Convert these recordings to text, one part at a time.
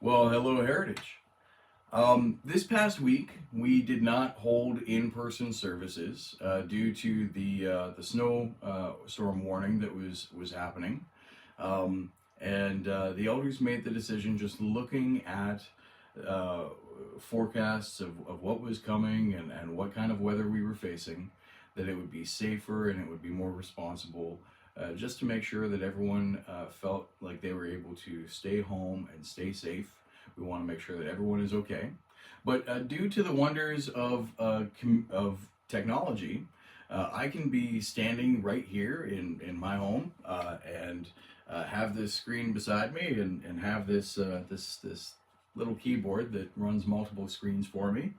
Well, hello, Heritage. This past week, we did not hold in-person services due to the snow storm warning that was happening, and the elders made the decision, just looking at uh, forecasts of what was coming and what kind of weather we were facing, that it would be safer and it would be more responsible, just to make sure that everyone felt like they were able to stay home and stay safe. We want to make sure that everyone is okay. But due to the wonders of technology, I can be standing right here in my home and have this screen beside me and have this little keyboard that runs multiple screens for me,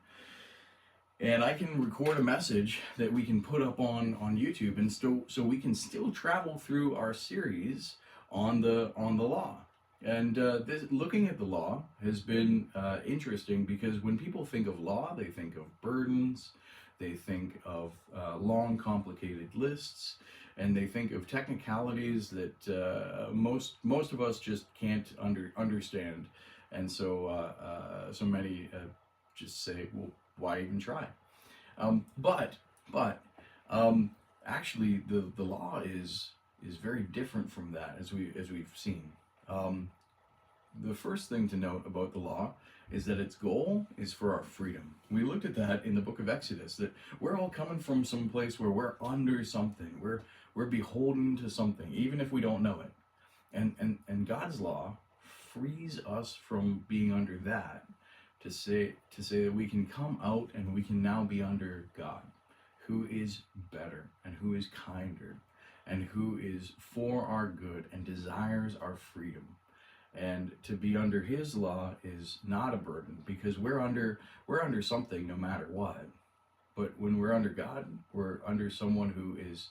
and I can record a message that we can put up on YouTube, and still so we can still travel through our series on the law. And looking at the law has been interesting, because when people think of law, they think of burdens, they think of long, complicated lists, and they think of technicalities that most of us just can't understand. And so many just say, well, why even try? But um, actually, the law is very different from that, as we've seen. Um, the first thing to note about the law is that its goal is for our freedom. We looked at that in the book of Exodus, that we're all coming from some place where we're under something. We're beholden to something, even if we don't know it. And God's law frees us from being under that, to say that we can come out and we can now be under God, who is better and who is kinder and who is for our good and desires our freedom. And to be under his law is not a burden, because we're under something no matter what. But when we're under God, we're under someone who is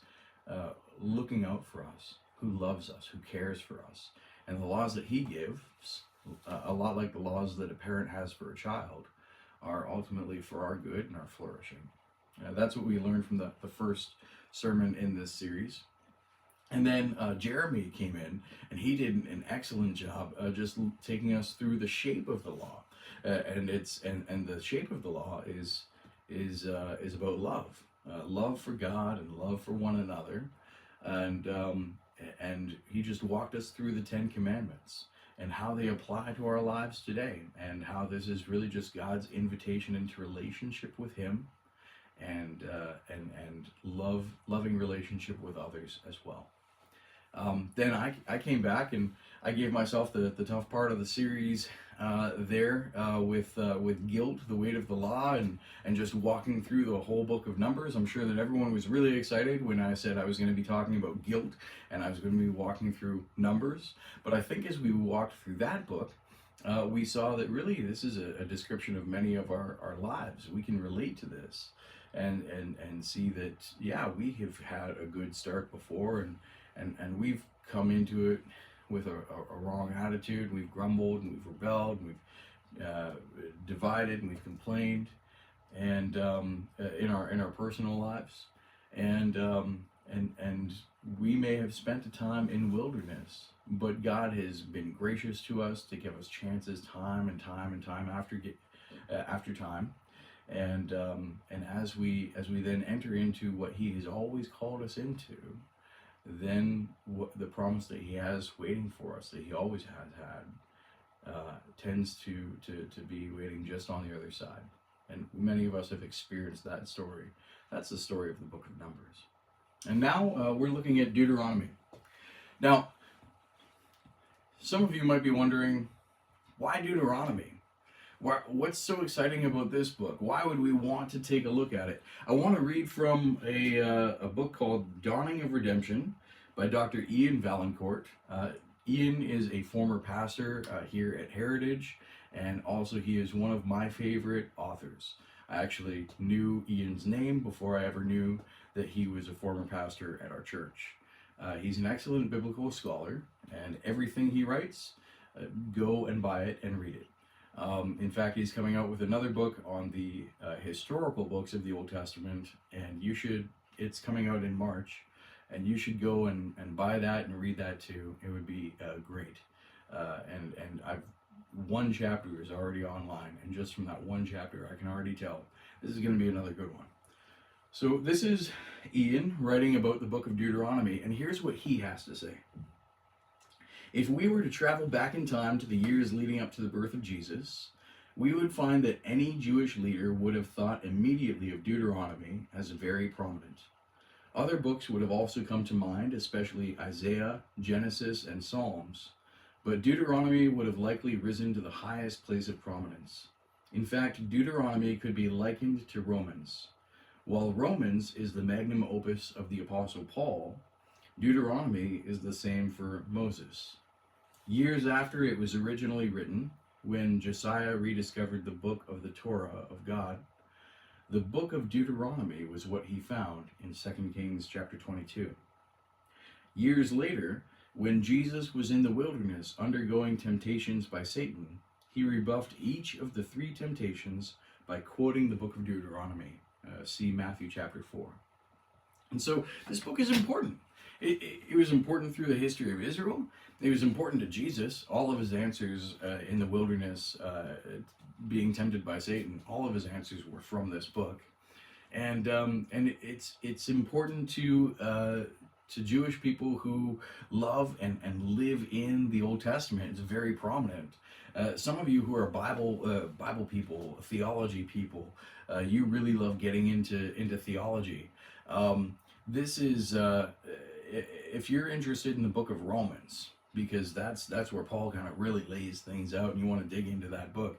looking out for us, who loves us, who cares for us. And the laws that he gives, a lot like the laws that a parent has for a child, are ultimately for our good and our flourishing. That's what we learned from the first sermon in this series. And then Jeremy came in, and he did an excellent job just taking us through the shape of the law, and the shape of the law is about love, love for God and love for one another, and he just walked us through the Ten Commandments and how they apply to our lives today, and how this is really just God's invitation into relationship with Him, and loving relationship with others as well. Then I came back and I gave myself the tough part of the series with guilt, the weight of the law, and just walking through the whole book of Numbers. I'm sure that everyone was really excited when I said I was going to be talking about guilt and I was going to be walking through Numbers. But I think as we walked through that book, we saw that really this is a description of many of our lives. We can relate to this and see that, yeah, we have had a good start before, and we've come into it with a wrong attitude. We've grumbled and we've rebelled and we've divided and we've complained, and in our personal lives, and we may have spent a time in wilderness, but God has been gracious to us to give us chances time and time and time after time. And as we then enter into what He has always called us into, then the promise that He has waiting for us, that He always has had, tends to be waiting just on the other side. And many of us have experienced that story. That's the story of the book of Numbers. And now we're looking at Deuteronomy. Now, some of you might be wondering, why Deuteronomy? What's so exciting about this book? Why would we want to take a look at it? I want to read from a book called Dawning of Redemption by Dr. Ian Valancourt. Ian is a former pastor here at Heritage, and also he is one of my favorite authors. I actually knew Ian's name before I ever knew that he was a former pastor at our church. He's an excellent biblical scholar, and everything he writes, go and buy it and read it. In fact, he's coming out with another book on the historical books of the Old Testament, and it's coming out in March, and you should go and buy that and read that too. It would be great. And I've one chapter is already online, and just from that one chapter, I can already tell this is going to be another good one. So this is Ian writing about the book of Deuteronomy, and here's what he has to say. If we were to travel back in time to the years leading up to the birth of Jesus, we would find that any Jewish leader would have thought immediately of Deuteronomy as very prominent. Other books would have also come to mind, especially Isaiah, Genesis, and Psalms, but Deuteronomy would have likely risen to the highest place of prominence. In fact, Deuteronomy could be likened to Romans. While Romans is the magnum opus of the Apostle Paul, Deuteronomy is the same for Moses. Years after it was originally written, when Josiah rediscovered the book of the Torah of God, the book of Deuteronomy was what he found in 2 Kings chapter 22. Years later, when Jesus was in the wilderness undergoing temptations by Satan, he rebuffed each of the 3 temptations by quoting the book of Deuteronomy. See Matthew chapter 4. And so this book is important. It was important through the history of Israel. It was important to Jesus. All of his answers in the wilderness, being tempted by Satan, all of his answers were from this book. And it's important to Jewish people who love and live in the Old Testament. It's very prominent. Some of you who are Bible people, theology people, you really love getting into theology. This is if you're interested in the book of Romans, because that's where Paul kind of really lays things out, and you want to dig into that book.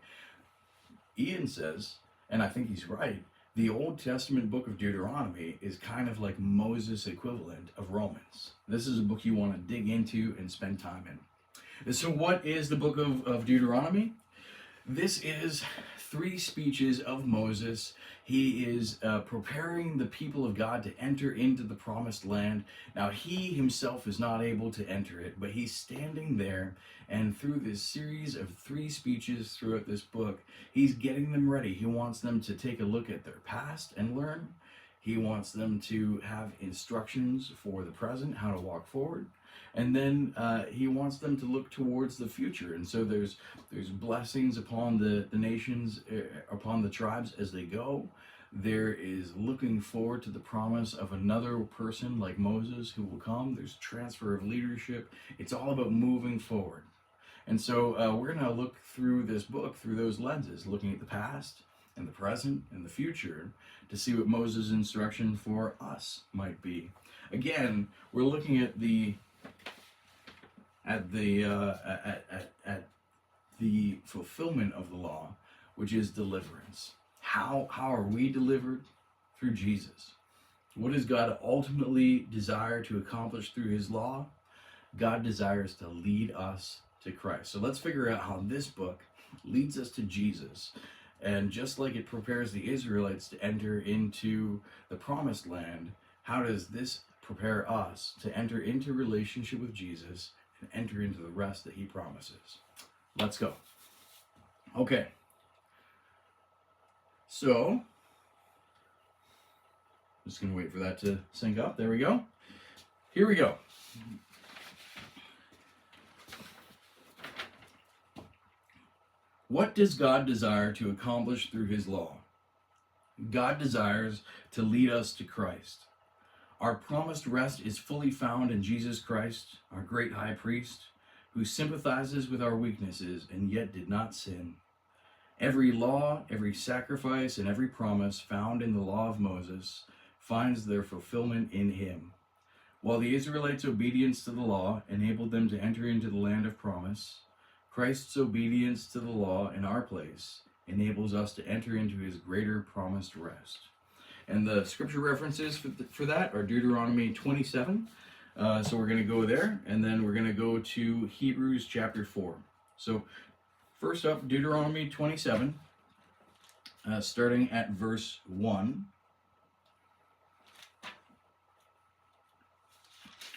Ian says, and I think he's right, the Old Testament book of Deuteronomy is kind of like Moses' equivalent of Romans. This is a book you want to dig into and spend time in. And so what is the book of Deuteronomy? This is 3 speeches of Moses. He is preparing the people of God to enter into the promised land. Now, he himself is not able to enter it, but he's standing there, and through this series of 3 speeches throughout this book, he's getting them ready. He wants them to take a look at their past and learn. He wants them to have instructions for the present, how to walk forward. And then he wants them to look towards the future. And so there's blessings upon the nations, upon the tribes as they go. There is looking forward to the promise of another person like Moses who will come. There's transfer of leadership. It's all about moving forward. And so we're going to look through this book through those lenses, looking at the past and the present and the future to see what Moses' instruction for us might be. Again, we're looking at the fulfillment of the law, which is deliverance. How are we delivered? Through Jesus. What does God ultimately desire to accomplish through his law? God desires to lead us to Christ. So let's figure out how this book leads us to Jesus. And just like it prepares the Israelites to enter into the promised land, how does this prepare us to enter into relationship with Jesus and enter into the rest that he promises? Let's go. Okay. So, I'm just going to wait for that to sync up. There we go. Here we go. What does God desire to accomplish through his law? God desires to lead us to Christ. Our promised rest is fully found in Jesus Christ, our great high priest, who sympathizes with our weaknesses and yet did not sin. Every law, every sacrifice, and every promise found in the law of Moses finds their fulfillment in him. While the Israelites' obedience to the law enabled them to enter into the land of promise, Christ's obedience to the law in our place enables us to enter into his greater promised rest. And the scripture references for that are Deuteronomy 27. So we're going to go there, and then we're going to go to Hebrews chapter 4. So first up, Deuteronomy 27, starting at verse 1.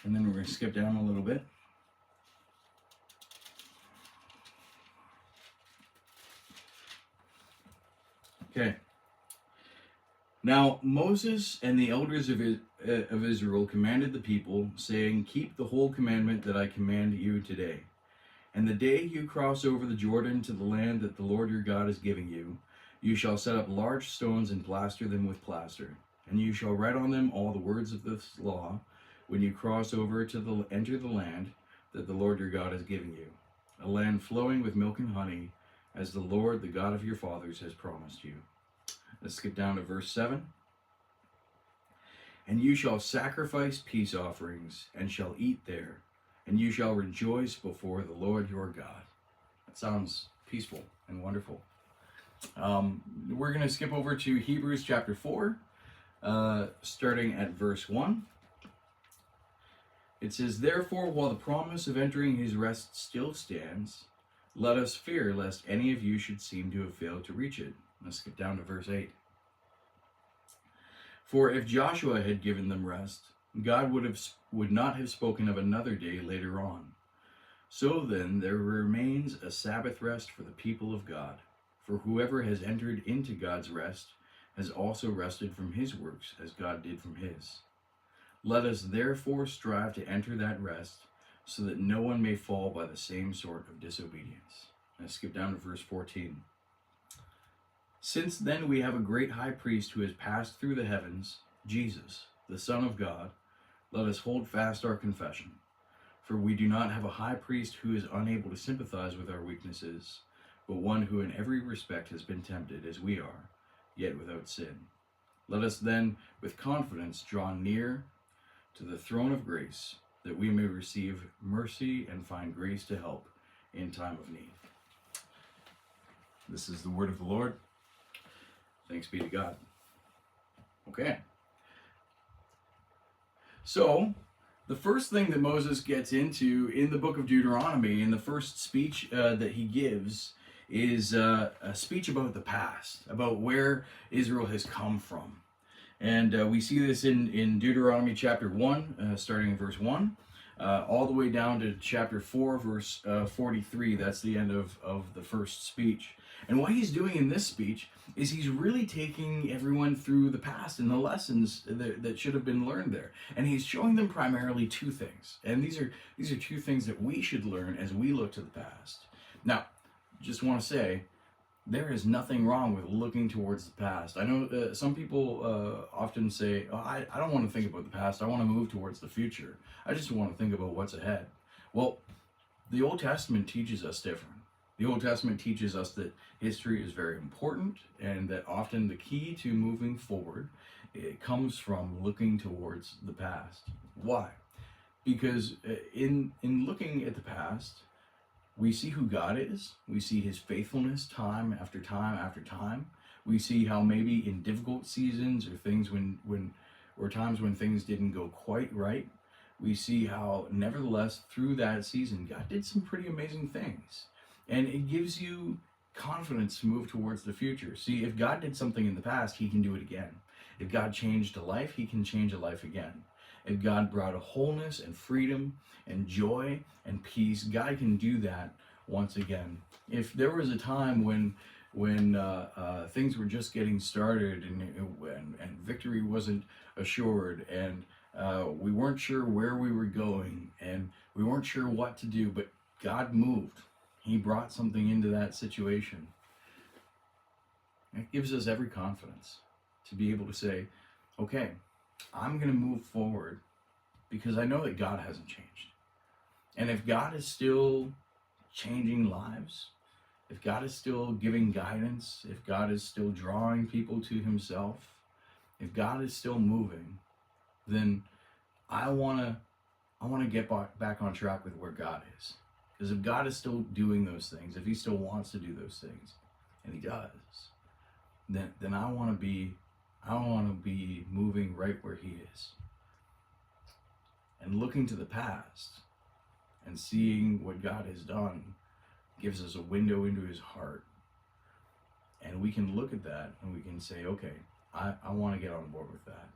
And then we're going to skip down a little bit. Okay. Now Moses and the elders of Israel commanded the people, saying, "Keep the whole commandment that I command you today, And the day you cross over the Jordan to the land that the Lord your God is giving you, you shall set up large stones and plaster them with plaster. And you shall write on them all the words of this law when you cross over to enter the land that the Lord your God is giving you, a land flowing with milk and honey, as the Lord, the God of your fathers, has promised you. Let's skip down to verse 7. And you shall sacrifice peace offerings, and shall eat there, and you shall rejoice before the Lord your God. That sounds peaceful and wonderful. We're going to skip over to Hebrews chapter 4, starting at verse 1. It says, Therefore, while the promise of entering his rest still stands, let us fear lest any of you should seem to have failed to reach it. Let's skip down to verse 8. For if Joshua had given them rest, God would not have spoken of another day later on. So then there remains a Sabbath rest for the people of God. For whoever has entered into God's rest has also rested from his works as God did from his. Let us therefore strive to enter that rest, so that no one may fall by the same sort of disobedience. Now skip down to verse 14. Since then we have a great high priest who has passed through the heavens, Jesus, the Son of God, let us hold fast our confession. For we do not have a high priest who is unable to sympathize with our weaknesses, but one who in every respect has been tempted as we are, yet without sin. Let us then with confidence draw near to the throne of grace, that we may receive mercy and find grace to help in time of need. This is the word of the Lord. Thanks be to God. Okay. So, the first thing that Moses gets into in the book of Deuteronomy, in the first speech that he gives, is a speech about the past, about where Israel has come from. And we see this in Deuteronomy chapter 1, starting in verse 1, all the way down to chapter 4, verse 43. That's the end of the first speech. And what he's doing in this speech is he's really taking everyone through the past and the lessons that should have been learned there. And he's showing them primarily two things. And these are two things that we should learn as we look to the past. Now, just want to say, there is nothing wrong with looking towards the past. I know some people often say, oh, I don't want to think about the past. I want to move towards the future. I just want to think about what's ahead. Well, the Old Testament teaches us different. The Old Testament teaches us that history is very important, and that often the key to moving forward, it comes from looking towards the past. Why? Because in looking at the past, we see who God is. We see his faithfulness time after time after time. We see how maybe in difficult seasons or things or times when things didn't go quite right, we see how nevertheless through that season God did some pretty amazing things. And it gives you confidence to move towards the future. See, if God did something in the past, he can do it again. If God changed a life, he can change a life again. If God brought a wholeness and freedom and joy and peace, God can do that once again. If there was a time when things were just getting started and victory wasn't assured, and we weren't sure where we were going, and we weren't sure what to do, but God moved. He brought something into that situation. It gives us every confidence to be able to say, okay, I'm going to move forward because I know that God hasn't changed. And if God is still changing lives, if God is still giving guidance, if God is still drawing people to himself, if God is still moving, then I want to get back on track with where God is. Because if God is still doing those things, if he still wants to do those things, and he does, then I want to be moving right where he is. And looking to the past and seeing what God has done gives us a window into his heart. And we can look at that and we can say, okay, I want to get on board with that.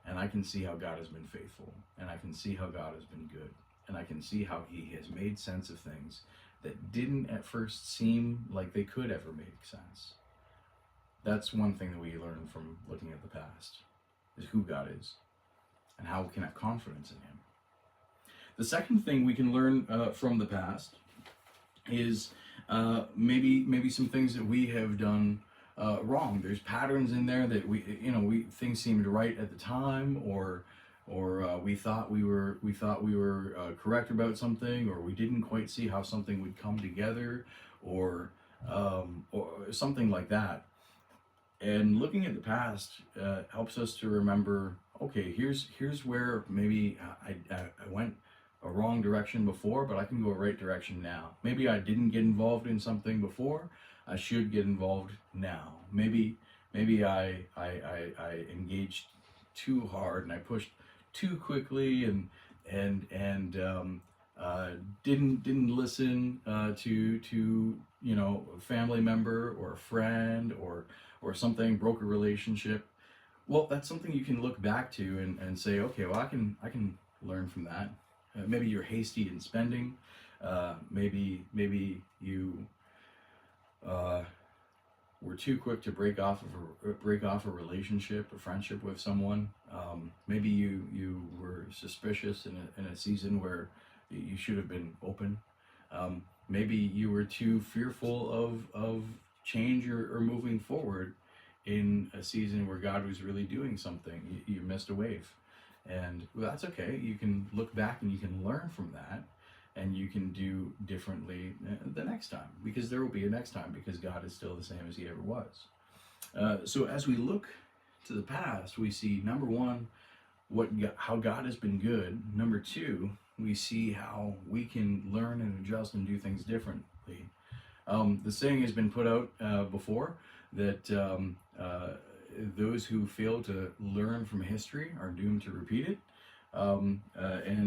And I can see how God has been faithful. And I can see how God has been good. And I can see how he has made sense of things that didn't at first seem like they could ever make sense. That's one thing that we learn from looking at the past, is who God is and how we can have confidence in him. The second thing we can learn from the past is maybe some things that we have done wrong. There's patterns in there that we things seemed right at the time, or we thought we were correct about something, or we didn't quite see how something would come together, or something like that. And looking at the past helps us to remember, okay, here's where maybe I went a wrong direction before, but I can go a right direction now. Maybe I didn't get involved in something before, I should get involved now. Maybe I engaged too hard and I pushed too quickly, and didn't listen to a family member or a friend, or something, broke a relationship. Well, that's something you can look back to and say, okay, well, I can learn from that. Maybe you're hasty in spending. Maybe you uh, were too quick to break off a relationship, a friendship with someone. Maybe you were suspicious in a season where you should have been open. Maybe you were too fearful of change, or moving forward in a season where God was really doing something. You missed a wave. And well, that's okay. You can look back and you can learn from that, and you can do differently the next time, because there will be a next time, because God is still the same as he ever was. So as we look to the past, we see, number one, how God has been good. Number two, we see how we can learn and adjust and do things differently. The saying has been put out before that those who fail to learn from history are doomed to repeat it. And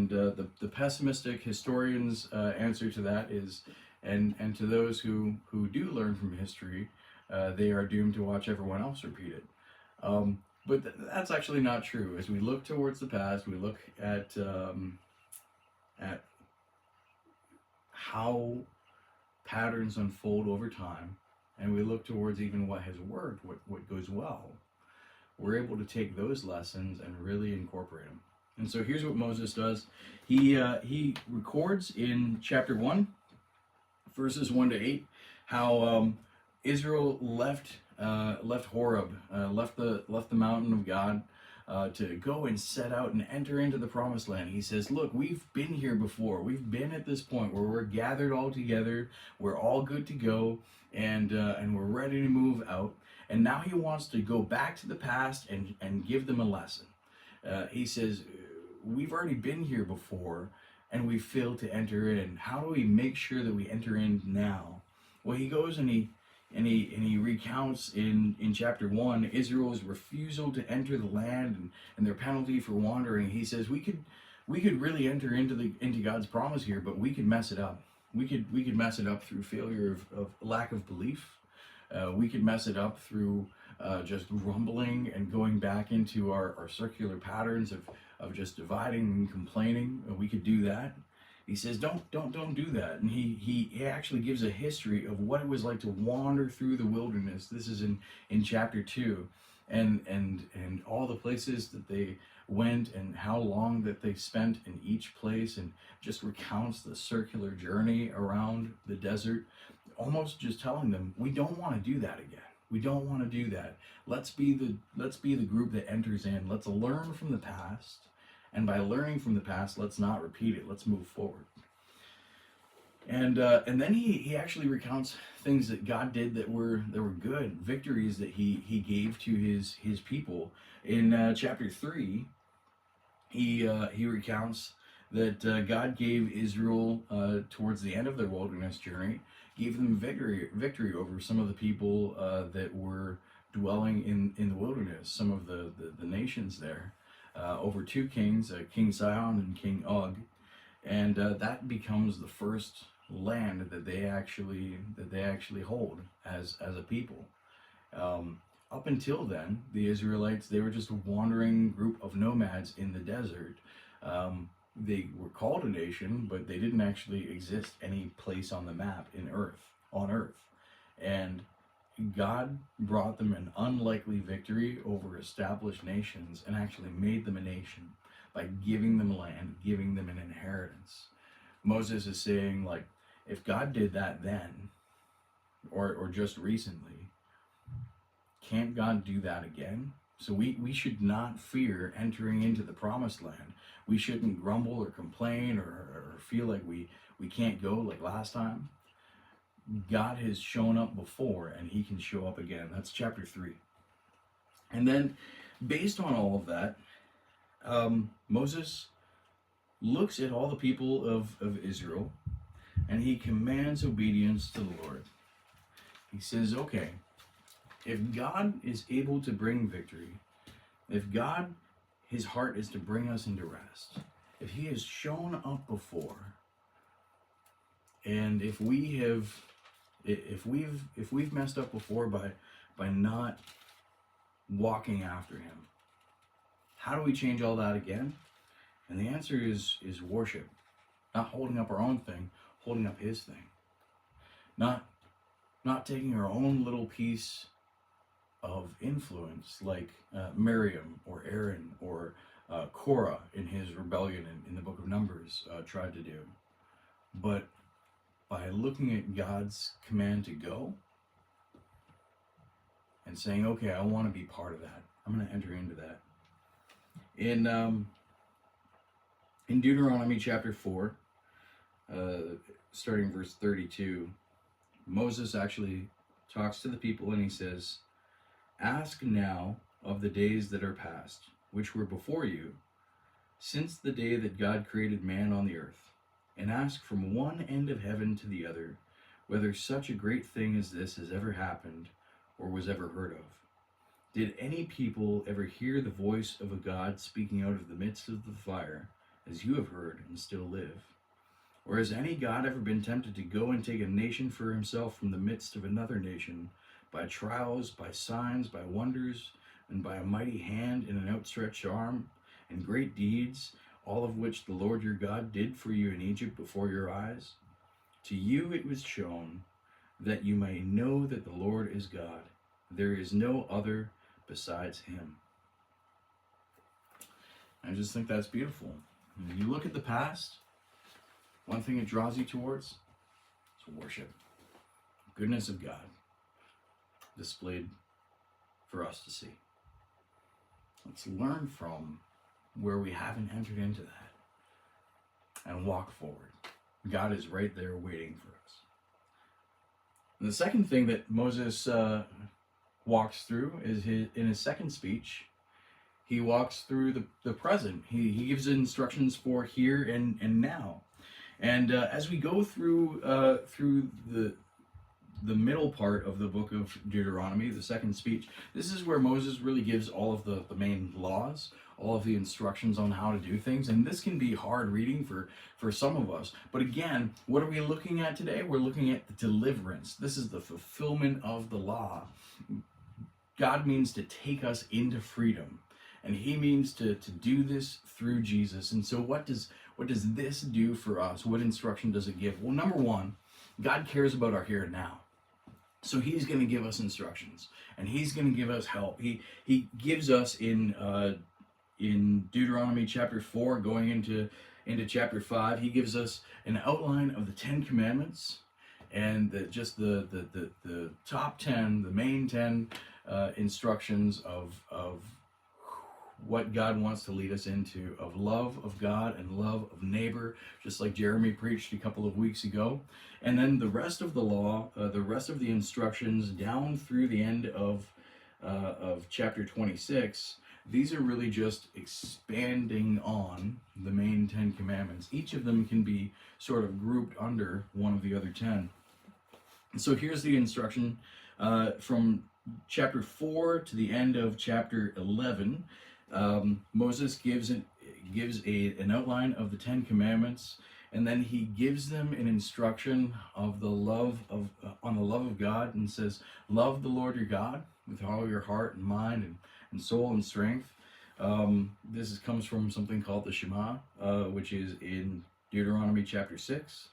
the pessimistic historian's answer to that is, and to those who do learn from history, they are doomed to watch everyone else repeat it. But that's actually not true. As we look towards the past, we look at how patterns unfold over time, and we look towards even what has worked, what goes well. We're able to take those lessons and really incorporate them. And so here's what Moses does. He records in chapter 1, verses 1 to 8, how Israel left Horeb, left the mountain of God, to go and set out and enter into the promised land. He says, look, we've been here before. We've been at this point where we're gathered all together. We're all good to go, and we're ready to move out. And now he wants to go back to the past and give them a lesson. He says, we've already been here before, and we failed to enter in. How do we make sure that we enter in now? Well, he goes and he recounts in chapter 1 Israel's refusal to enter the land, and their penalty for wandering. He says we could really enter into God's promise here, but we could mess it up. We could mess it up through failure of lack of belief. We could mess it up through just grumbling and going back into our circular patterns of just dividing and complaining. We could do that. He says, don't do that. And he actually gives a history of what it was like to wander through the wilderness. This is in chapter 2, and all the places that they went and how long that they spent in each place, and just recounts the circular journey around the desert, almost just telling them, we don't want to do that again. We don't want to do that. Let's be the group that enters in. Let's learn from the past. And by learning from the past, let's not repeat it. Let's move forward. And then he actually recounts things that God did that were good, victories that he gave to his people. In chapter 3, he recounts that God gave Israel towards the end of their wilderness journey, gave them victory over some of the people that were dwelling in the wilderness, some of the nations there. Over two kings, King Sihon and King Og, and that becomes the first land that they actually hold as a people. Up until then, the Israelites, they were just a wandering group of nomads in the desert. They were called a nation, but they didn't actually exist any place on the map on earth, and God brought them an unlikely victory over established nations, and actually made them a nation by giving them land, giving them an inheritance. Moses is saying, like, if God did that then, or just recently, can't God do that again? So we should not fear entering into the promised land. We shouldn't grumble or complain or feel like we can't go like last time. God has shown up before, and he can show up again. That's chapter 3. And then, based on all of that, Moses looks at all the people of Israel, and he commands obedience to the Lord. He says, okay, if God is able to bring victory, if God, his heart is to bring us into rest, if he has shown up before, and if we've messed up before by not walking after him, how do we change all that again? And the answer is worship. Not holding up our own thing, holding up his thing. Not taking our own little piece of influence like Miriam or Aaron or Korah in his rebellion in the book of Numbers tried to do. But by looking at God's command to go and saying, okay, I want to be part of that. I'm going to enter into that. In Deuteronomy chapter 4, starting verse 32, Moses actually talks to the people and he says, ask now of the days that are past, which were before you, since the day that God created man on the earth, and ask from one end of heaven to the other, whether such a great thing as this has ever happened or was ever heard of. Did any people ever hear the voice of a God speaking out of the midst of the fire, as you have heard and still live? Or has any God ever been tempted to go and take a nation for himself from the midst of another nation, by trials, by signs, by wonders, and by a mighty hand and an outstretched arm, and great deeds, all of which the Lord your God did for you in Egypt before your eyes? To you it was shown, that you may know that the Lord is God. There is no other besides him. I just think that's beautiful. When you look at the past, one thing it draws you towards is worship. The goodness of God displayed for us to see. Let's learn from where we haven't entered into that and walk forward. God is right there waiting for us. And the second thing that Moses walks through is in his second speech, he walks through the present. He gives instructions for here and now. And as we go through the middle part of the book of Deuteronomy, the second speech, this is where Moses really gives all of the main laws, all of the instructions on how to do things. And this can be hard reading for some of us. But again, what are we looking at today? We're looking at the deliverance. This is the fulfillment of the law. God means to take us into freedom. And he means to do this through Jesus. And so what does this do for us? What instruction does it give? Well, number one, God cares about our here and now. So he's going to give us instructions, and he's going to give us help. He gives us in Deuteronomy chapter 4, going into chapter 5, he gives us an outline of the 10 commandments, and the top 10, the main 10 instructions of what God wants to lead us into, of love of God and love of neighbor, just like Jeremy preached a couple of weeks ago. And then the rest of the law, the rest of the instructions down through the end of chapter 26, these are really just expanding on the main 10 commandments. Each of them can be sort of grouped under one of the other 10. And so here's the instruction from chapter 4 to the end of chapter 11. Moses gives an outline of the 10 commandments, and then he gives them an instruction of the love on the love of God, and says, love the Lord your God with all your heart and mind and soul and strength. This comes from something called the Shema, which is in Deuteronomy chapter 6.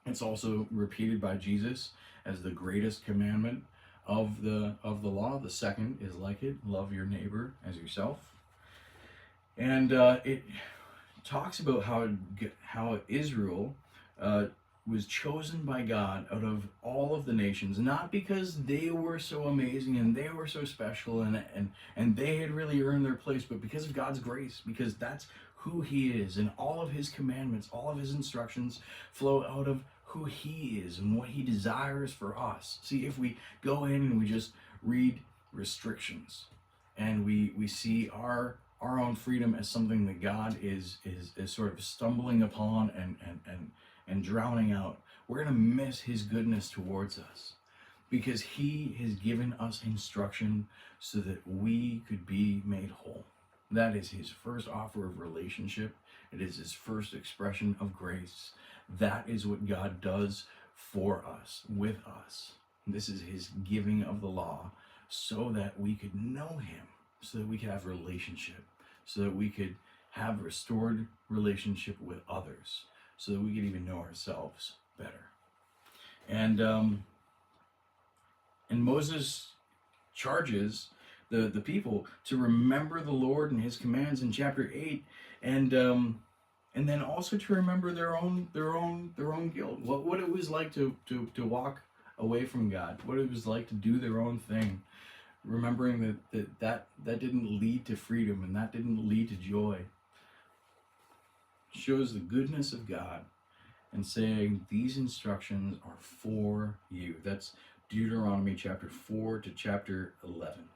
It's also repeated by Jesus as the greatest commandment of the law. The second is like it: love your neighbor as yourself. And it talks about how Israel was chosen by God out of all of the nations, not because they were so amazing and they were so special and they had really earned their place, but because of God's grace, because that's who he is, and all of his commandments, all of his instructions flow out of who he is and what he desires for us. See, if we go in and we just read restrictions and we see our own freedom as something that God is sort of stumbling upon and drowning out, we're going to miss his goodness towards us, because he has given us instruction so that we could be made whole. That is his first offer of relationship. It is his first expression of grace. That is what God does for us, with us. This is his giving of the law so that we could know him, so that we could have relationship, so that we could have restored relationship with others, so that we could even know ourselves better. And Moses charges the people to remember the Lord and his commands in chapter 8, and then also to remember their own guilt, what it was like to walk away from God, what it was like to do their own thing, remembering that didn't lead to freedom and that didn't lead to joy. Shows the goodness of God and saying these instructions are for you. That's Deuteronomy chapter 4 to chapter 11.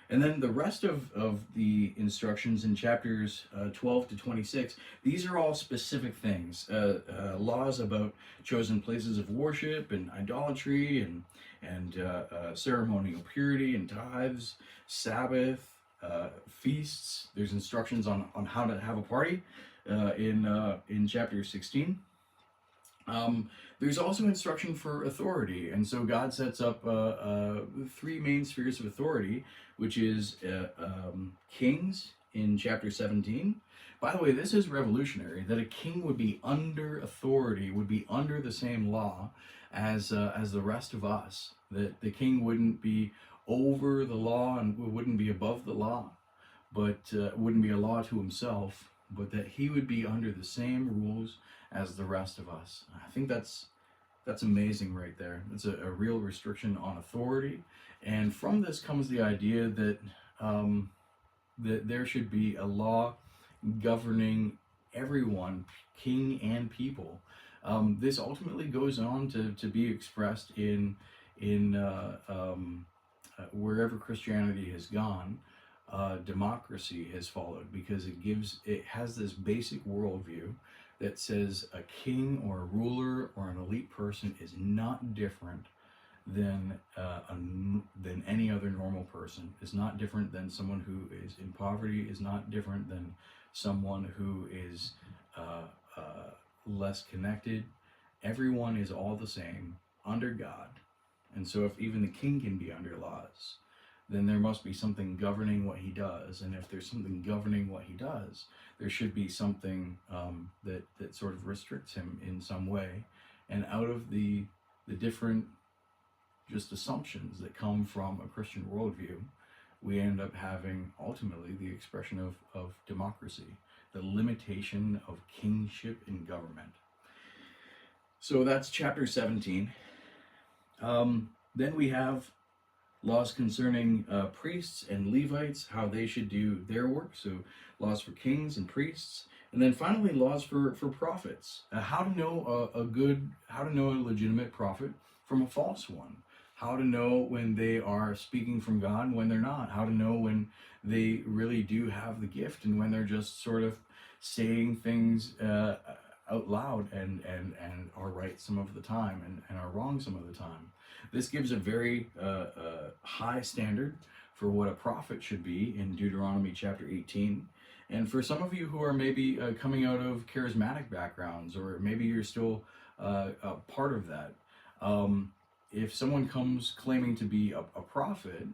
And then the rest of the instructions in chapters 12 to 26, these are all specific things. Laws about chosen places of worship and idolatry and ceremonial purity and tithes, Sabbath, feasts. There's instructions on how to have a party in chapter 16. There's also instruction for authority, and so God sets up three main spheres of authority, which is kings in chapter 17. By the way, this is revolutionary, that a king would be under authority, would be under the same law as the rest of us, that the king wouldn't be over the law and wouldn't be above the law, but wouldn't be a law to himself, but that he would be under the same rules as the rest of us. I think that's amazing right there. It's a real restriction on authority, and from this comes the idea that that there should be a law governing everyone, king and people. This ultimately goes on to be expressed in wherever Christianity has gone. Democracy has followed, because it has this basic worldview that says a king or a ruler or an elite person is not different than any other normal person, is not different than someone who is in poverty, is not different than someone who is less connected. Everyone is all the same under God. And so if even the king can be under laws, then there must be something governing what he does. And if there's something governing what he does, there should be something that sort of restricts him in some way. And out of the different just assumptions that come from a Christian worldview, we end up having ultimately the expression of democracy, the limitation of kingship in government. So that's chapter 17. Then we have laws concerning priests and Levites, how they should do their work. So laws for kings and priests, and then finally laws for prophets. How to know a legitimate prophet from a false one. How to know when they are speaking from God and when they're not. How to know when they really do have the gift and when they're just sort of saying things out loud and are right some of the time and are wrong some of the time. This gives a very high standard for what a prophet should be in Deuteronomy chapter 18. And for some of you who are maybe coming out of charismatic backgrounds, or maybe you're still a part of that, if someone comes claiming to be a prophet,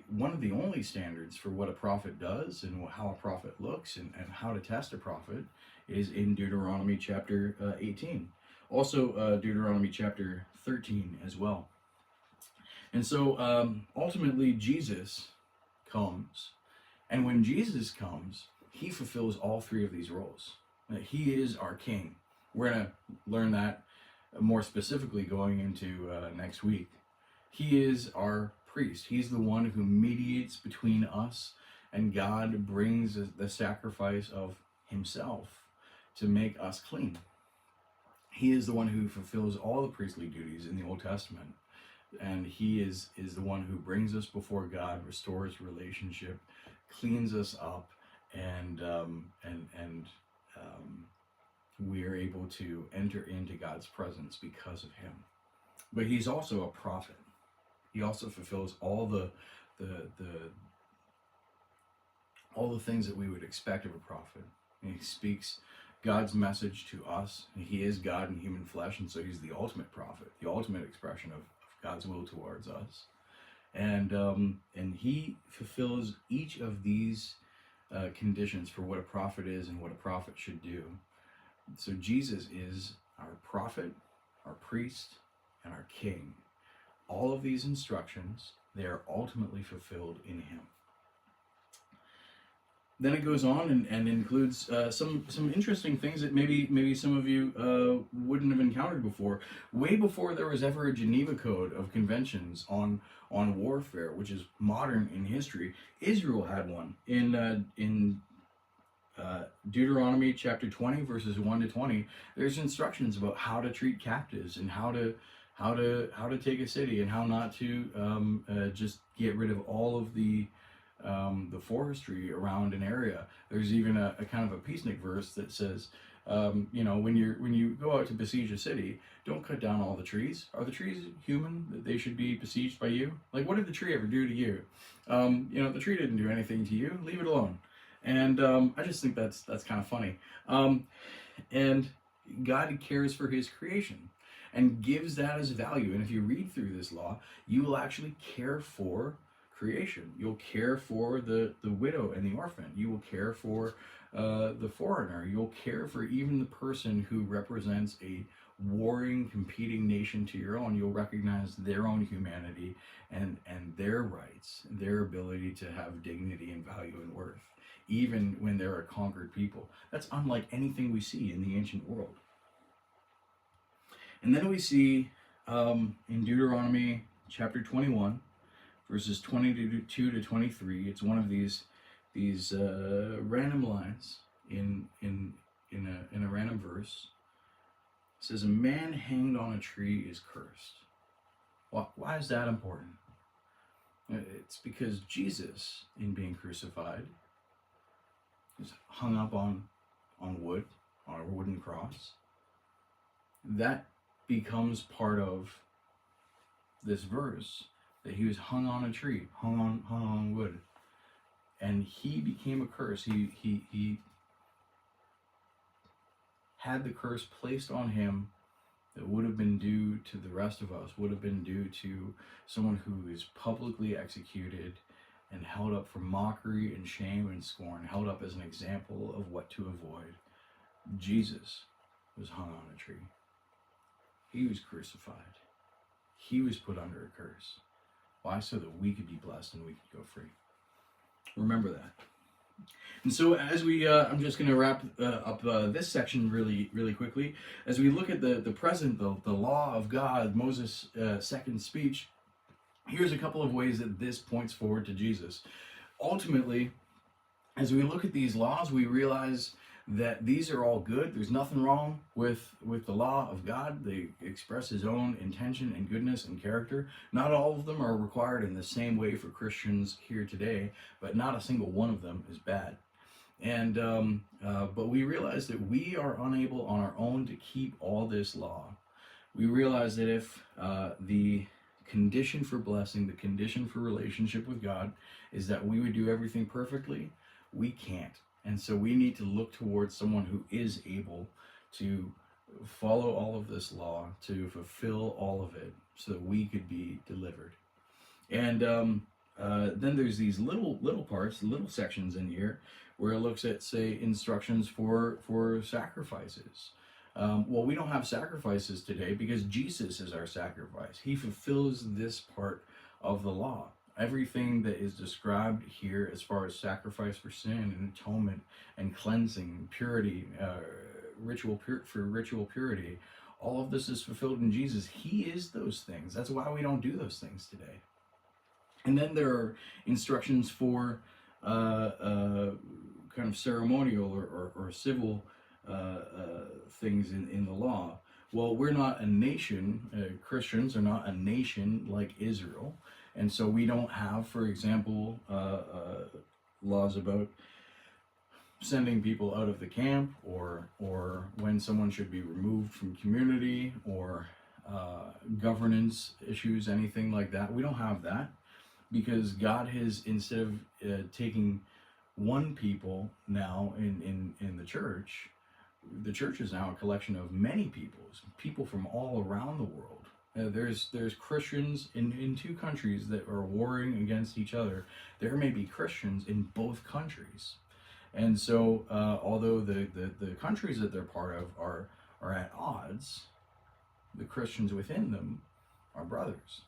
one of the only standards for what a prophet does and how a prophet looks and how to test a prophet is in Deuteronomy chapter 18. Also Deuteronomy chapter 13 as well. And so ultimately Jesus comes, and when Jesus comes, he fulfills all three of these roles. He is our king. We're going to learn that more specifically going into next week. He is our priest. He's the one who mediates between us and God, brings the sacrifice of himself to make us clean. He is the one who fulfills all the priestly duties in the Old Testament. And he is the one who brings us before God, restores relationship, cleans us up, and we are able to enter into God's presence because of him. But he's also a prophet. He also fulfills all the all the things that we would expect of a prophet. And he speaks God's message to us. He is God in human flesh, and so he's the ultimate prophet, the ultimate expression of God's will towards us. And he fulfills each of these conditions for what a prophet is and what a prophet should do. So Jesus is our prophet, our priest, and our king. All of these instructions, they are ultimately fulfilled in him. Then it goes on and includes some interesting things that maybe some of you wouldn't have encountered before. Way before there was ever a Geneva Code of conventions on warfare, which is modern in history, Israel had one in Deuteronomy chapter 20 verses 1 to 20. There's instructions about how to treat captives and how to take a city and how not to just get rid of all of the forestry around an area. There's even a kind of a peacenik verse that says, when you go out to besiege a city, don't cut down all the trees. Are the trees human that they should be besieged by you? Like, what did the tree ever do to you? The tree didn't do anything to you. Leave it alone. And I just think that's kind of funny. And God cares for his creation and gives that as value. And if you read through this law, you will actually care for creation. You'll care for the widow and the orphan. You will care for the foreigner. You'll care for even the person who represents a warring, competing nation to your own. You'll recognize their own humanity and their rights, their ability to have dignity and value and worth, even when they're a conquered people. That's unlike anything we see in the ancient world. And then we see in Deuteronomy chapter 21, verses 22 to 23, it's one of these random lines in a random verse. It says, "A man hanged on a tree is cursed." Why is that important? It's because Jesus, in being crucified, is hung up on wood, on a wooden cross. That becomes part of this verse, that he was hung on a tree, hung on wood, and he became a curse. He had the curse placed on him that would have been due to the rest of us, would have been due to someone who is publicly executed and held up for mockery and shame and scorn, held up as an example of what to avoid. Jesus was hung on a tree. He was crucified. He was put under a curse. Why? So that we could be blessed and we could go free. Remember that. And so as we, I'm just going to wrap up this section really quickly. As we look at the present, the law of God, Moses' second speech, here's a couple of ways that this points forward to Jesus. Ultimately, as we look at these laws, we realize that these are all good. There's nothing wrong with the law of God. They express his own intention and goodness and character. Not all of them are required in the same way for Christians here today, but not a single one of them is bad. And but we realize that we are unable on our own to keep all this law. We realize that if the condition for blessing, the condition for relationship with God is that we would do everything perfectly, we can't. And so we need to look towards someone who is able to follow all of this law, to fulfill all of it, so that we could be delivered. And then there's these little parts, little sections in here, where it looks at, say, instructions for sacrifices. Well, we don't have sacrifices today because Jesus is our sacrifice. He fulfills this part of the law. Everything that is described here as far as sacrifice for sin and atonement and cleansing, purity, ritual purity, All of this is fulfilled in Jesus. He is those things. That's why we don't do those things today. And then there are instructions for kind of ceremonial or civil things in the law. Well, we're not a nation, Christians are not a nation like Israel, and so we don't have, for example, laws about sending people out of the camp, or when someone should be removed from community, or governance issues, anything like that. We don't have that, because God has, instead of taking one people now in the church is now a collection of many people from all around the world. There's Christians in two countries that are warring against each other. There may be Christians in both countries. And so although the countries that they're part of are at odds, the Christians within them are brothers.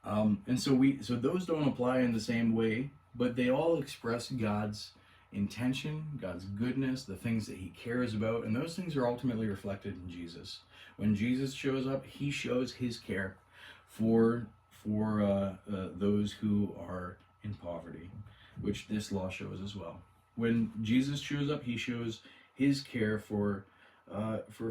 And so those don't apply in the same way, but they all express God's intention, God's goodness, the things that he cares about, and those things are ultimately reflected in Jesus. When Jesus shows up, he shows his care for those who are in poverty, which this law shows as well. When Jesus shows up, he shows his care for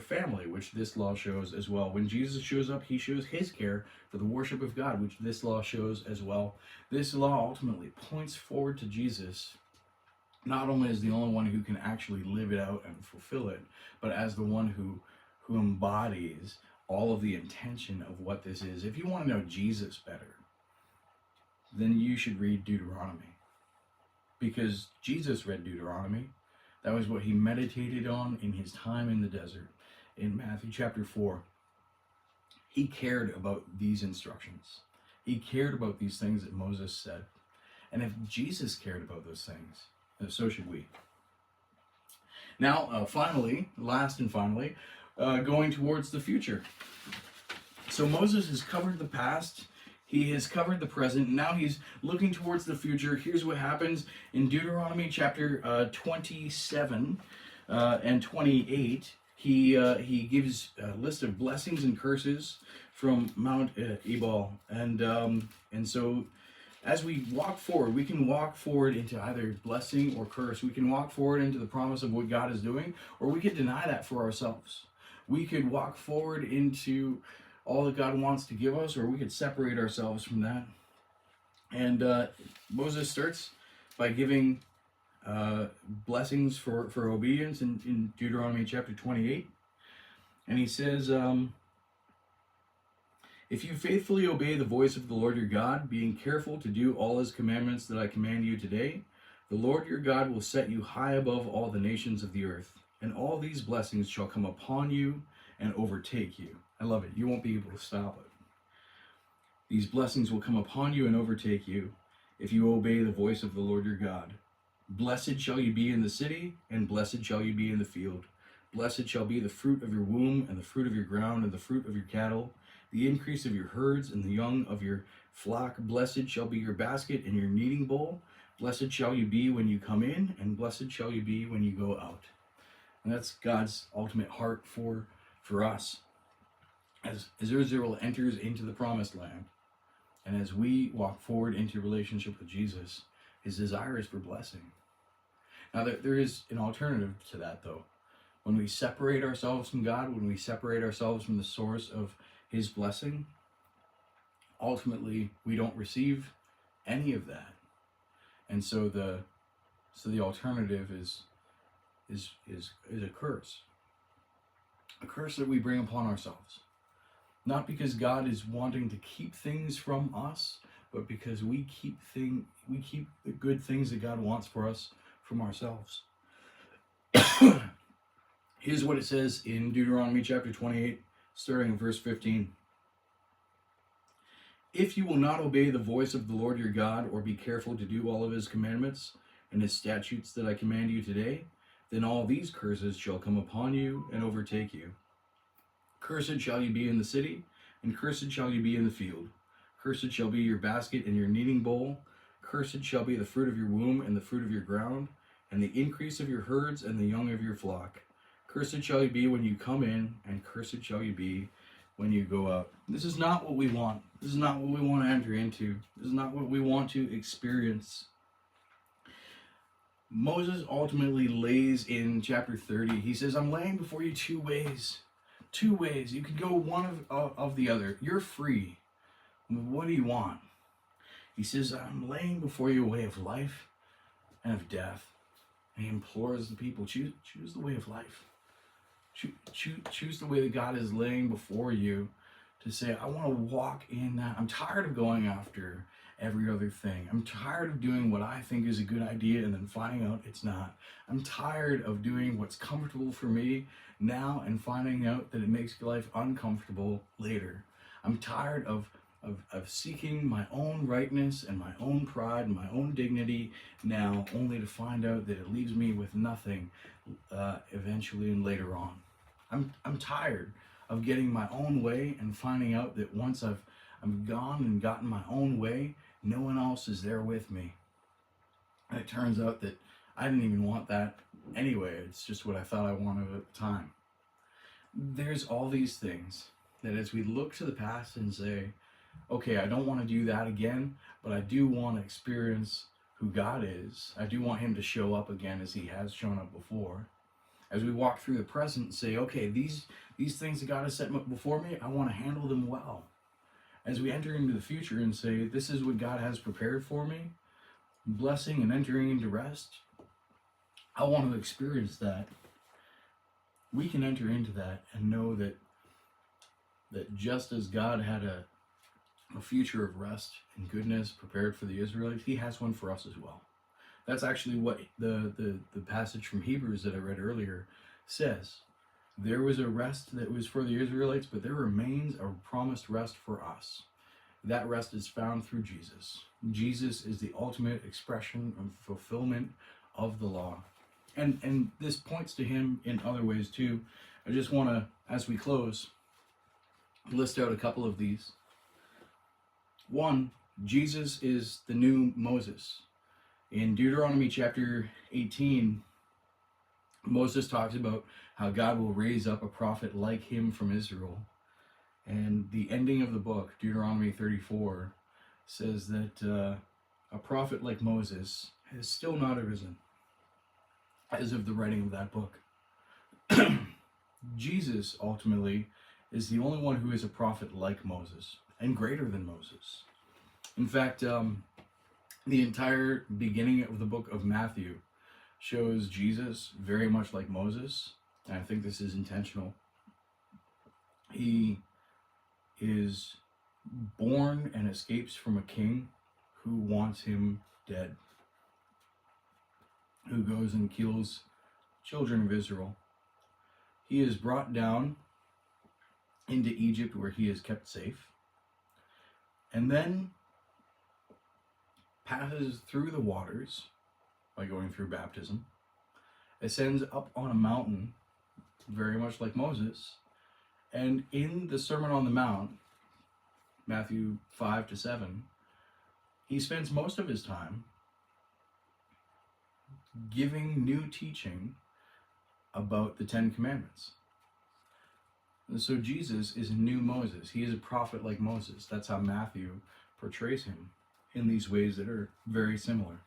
family, which this law shows as well. When Jesus shows up, he shows his care for the worship of God, which this law shows as well. This law ultimately points forward to Jesus, not only as the only one who can actually live it out and fulfill it, but as the one who embodies all of the intention of what this is. If you want to know Jesus better, then you should read Deuteronomy, because Jesus read Deuteronomy. That was what he meditated on in his time in the desert. In Matthew chapter 4, he cared about these instructions. He cared about these things that Moses said. And if Jesus cared about those things, so should we. Now, last and finally, going towards the future. So Moses has covered the past. He has covered the present. Now he's looking towards the future. Here's what happens in Deuteronomy chapter 27 and 28. He gives a list of blessings and curses from Mount Ebal, and so as we walk forward, we can walk forward into either blessing or curse. We can walk forward into the promise of what God is doing, or we could deny that for ourselves. We could walk forward into all that God wants to give us, or we could separate ourselves from that. And Moses starts by giving blessings for obedience in Deuteronomy chapter 28. And he says, if you faithfully obey the voice of the Lord your God, being careful to do all his commandments that I command you today, the Lord your God will set you high above all the nations of the earth, and all these blessings shall come upon you and overtake you. I love it. You won't be able to stop it. These blessings will come upon you and overtake you if you obey the voice of the Lord your God. Blessed shall you be in the city, and blessed shall you be in the field. Blessed shall be the fruit of your womb, and the fruit of your ground, and the fruit of your cattle, the increase of your herds, and the young of your flock. Blessed shall be your basket and your kneading bowl. Blessed shall you be when you come in, and blessed shall you be when you go out. And that's God's ultimate heart for us. As Israel enters into the promised land, and as we walk forward into relationship with Jesus, his desire is for blessing. Now, there is an alternative to that, though. When we separate ourselves from God, when we separate ourselves from the source of his blessing, ultimately we don't receive any of that. And so the alternative is a curse. A curse that we bring upon ourselves. Not because God is wanting to keep things from us, but because we keep the good things that God wants for us from ourselves. Here's what it says in Deuteronomy chapter 28, starting in verse 15. If you will not obey the voice of the Lord your God, or be careful to do all of his commandments and his statutes that I command you today, then all these curses shall come upon you and overtake you. Cursed shall you be in the city, and cursed shall you be in the field. Cursed shall be your basket and your kneading bowl. Cursed shall be the fruit of your womb and the fruit of your ground, and the increase of your herds and the young of your flock. Cursed shall you be when you come in, and cursed shall you be when you go out. This is not what we want. This is not what we want to enter into. This is not what we want to experience. Moses ultimately lays in chapter 30, he says, I'm laying before you two ways. Two ways. You can go one of the other. You're free. What do you want? He says, I'm laying before you a way of life and of death. And he implores the people, choose the way of life. Choose the way that God is laying before you to say, I want to walk in that. I'm tired of going after every other thing. I'm tired of doing what I think is a good idea and then finding out it's not. I'm tired of doing what's comfortable for me now and finding out that it makes life uncomfortable later. I'm tired of seeking my own rightness and my own pride and my own dignity now, only to find out that it leaves me with nothing eventually and later on. I'm tired of getting my own way and finding out that once I've gone and gotten my own way, no one else is there with me. And it turns out that I didn't even want that anyway. It's just what I thought I wanted at the time. There's all these things that as we look to the past and say, okay, I don't want to do that again, but I do want to experience who God is. I do want him to show up again as he has shown up before. As we walk through the present and say, okay, these things that God has set before me, I want to handle them well. As we enter into the future and say, this is what God has prepared for me, blessing and entering into rest, I want to experience that. We can enter into that and know that just as God had a future of rest and goodness prepared for the Israelites, he has one for us as well. That's actually what the passage from Hebrews that I read earlier says. There was a rest that was for the Israelites, but there remains a promised rest for us. That rest is found through Jesus. Jesus is the ultimate expression and fulfillment of the law. And this points to him in other ways too. I just want to, as we close, list out a couple of these. One, Jesus is the new Moses. In Deuteronomy chapter 18, Moses talks about how God will raise up a prophet like him from Israel. And the ending of the book, Deuteronomy 34, says that a prophet like Moses has still not arisen as of the writing of that book. Jesus, ultimately, is the only one who is a prophet like Moses and greater than Moses. In fact, the entire beginning of the book of Matthew shows Jesus very much like Moses, and I think this is intentional. He is born and escapes from a king who wants him dead, who goes and kills children of Israel. He is brought down into Egypt where he is kept safe, and then passes through the waters by going through baptism, ascends up on a mountain, very much like Moses, and in the Sermon on the Mount, Matthew 5-7, he spends most of his time giving new teaching about the Ten Commandments. And so Jesus is a new Moses. He is a prophet like Moses. That's how Matthew portrays him in these ways that are very similar.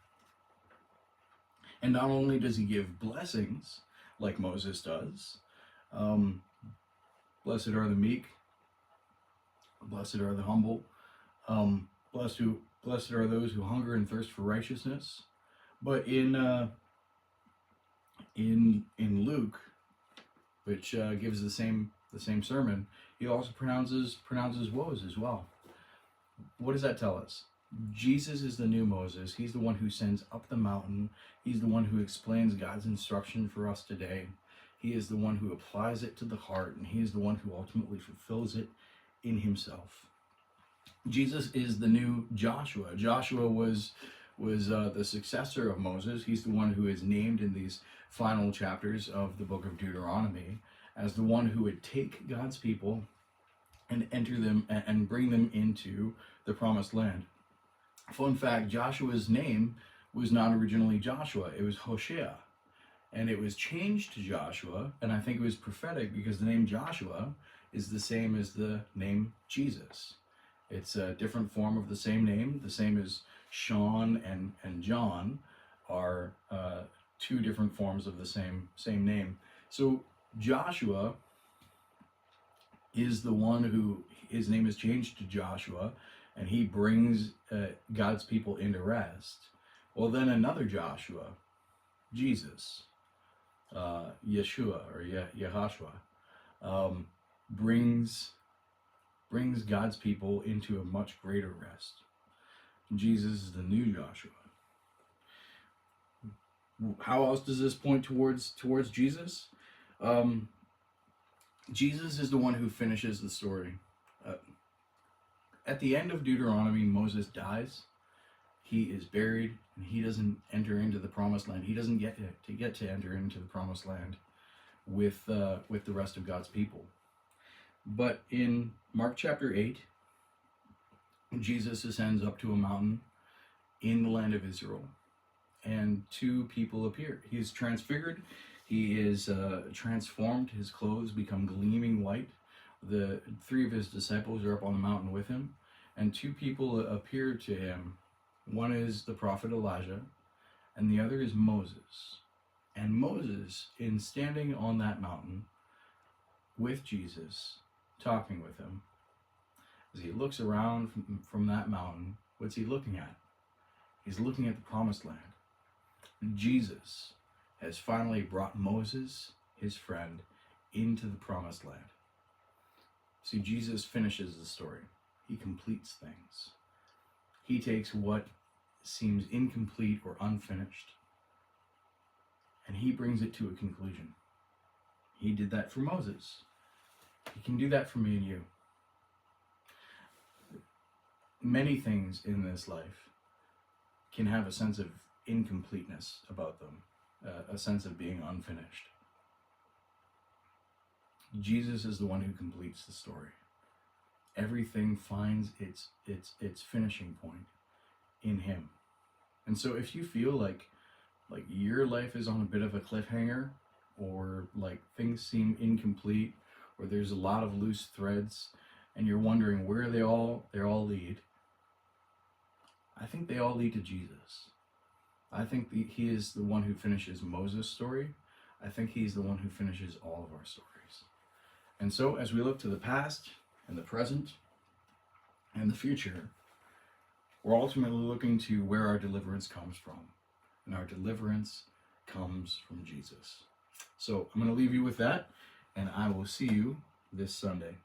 And not only does he give blessings like Moses does, blessed are the meek, blessed are the humble, blessed are those who hunger and thirst for righteousness. But in Luke, which gives the same sermon, he also pronounces woes as well. What does that tell us? Jesus is the new Moses. He's the one who sends up the mountain. He's the one who explains God's instruction for us today. He is the one who applies it to the heart, and he is the one who ultimately fulfills it in himself. Jesus is the new Joshua. Joshua was the successor of Moses. He's the one who is named in these final chapters of the book of Deuteronomy as the one who would take God's people and enter them and bring them into the promised land. Fun fact, Joshua's name was not originally Joshua, it was Hoshea. And it was changed to Joshua, and I think it was prophetic because the name Joshua is the same as the name Jesus. It's a different form of the same name, the same as Sean and John are two different forms of the same name. So Joshua is the one who, his name is changed to Joshua, and he brings God's people into rest. Well, then another Joshua, Jesus, Yeshua or Yahashua, brings God's people into a much greater rest. Jesus is the new Joshua. How else does this point towards Jesus? Jesus is the one who finishes the story. At the end of Deuteronomy, Moses dies. He is buried, and he doesn't enter into the promised land. He doesn't get to enter into the promised land with the rest of God's people. But in Mark chapter 8, Jesus ascends up to a mountain in the land of Israel, and two people appear. He is transfigured. He is transformed. His clothes become gleaming white. The three of his disciples are up on the mountain with him, and two people appear to him. One is the prophet Elijah, and the other is Moses. And Moses, in standing on that mountain with Jesus, talking with him, as he looks around from that mountain, what's he looking at? He's looking at the promised land. Jesus has finally brought Moses, his friend, into the promised land. See, Jesus finishes the story. He completes things. He takes what seems incomplete or unfinished, and he brings it to a conclusion. He did that for Moses. He can do that for me and you. Many things in this life can have a sense of incompleteness about them, a sense of being unfinished. Jesus is the one who completes the story. Everything finds its finishing point in him. And so if you feel like your life is on a bit of a cliffhanger, or like things seem incomplete, or there's a lot of loose threads, and you're wondering where they all lead, I think they all lead to Jesus. I think he is the one who finishes Moses' story. I think he's the one who finishes all of our stories. And so as we look to the past and the present and the future, we're ultimately looking to where our deliverance comes from. And our deliverance comes from Jesus. So I'm going to leave you with that, and I will see you this Sunday.